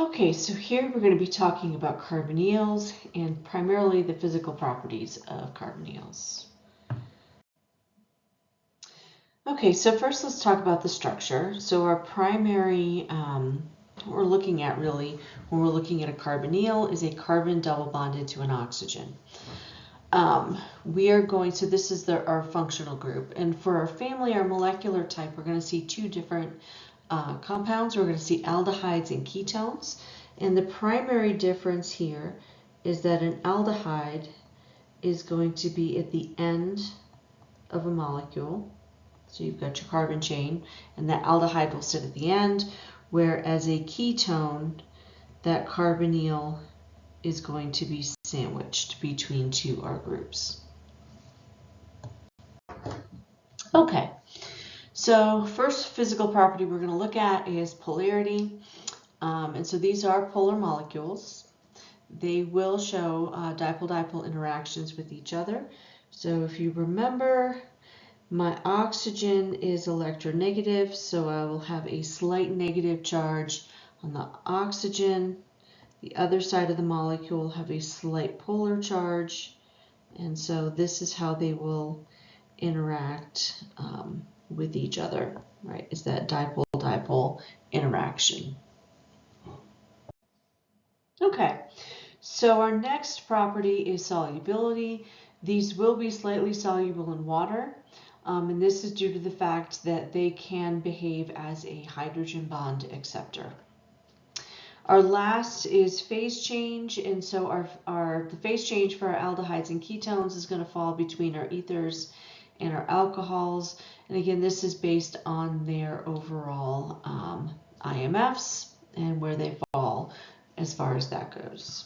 Okay, so here we're going to be talking about carbonyls and primarily the physical properties of carbonyls. Okay, so first let's talk about the structure. So our primary, what we're looking at really when we're looking at a carbonyl is a carbon double bonded to an oxygen. So this is our functional group. And for our family, our molecular type, we're going to see two different compounds. We're going to see aldehydes and ketones. And the primary difference here is that an aldehyde is going to be at the end of a molecule. So you've got your carbon chain, and that aldehyde will sit at the end, whereas a ketone, that carbonyl is going to be sandwiched between two R groups. Okay, so first physical property we're going to look at is polarity. And so these are polar molecules. They will show dipole-dipole interactions with each other. So if you remember, my oxygen is electronegative, so I will have a slight negative charge on the oxygen. The other side of the molecule will have a slight polar charge, and so this is how they will interact with each other, right? Is that dipole-dipole interaction. Okay, so our next property is solubility. These will be slightly soluble in water, and this is due to the fact that they can behave as a hydrogen bond acceptor. Our last is phase change, and so the phase change for our aldehydes and ketones is going to fall between our ethers and our alcohols. And again, this is based on their overall IMFs and where they fall as far as that goes.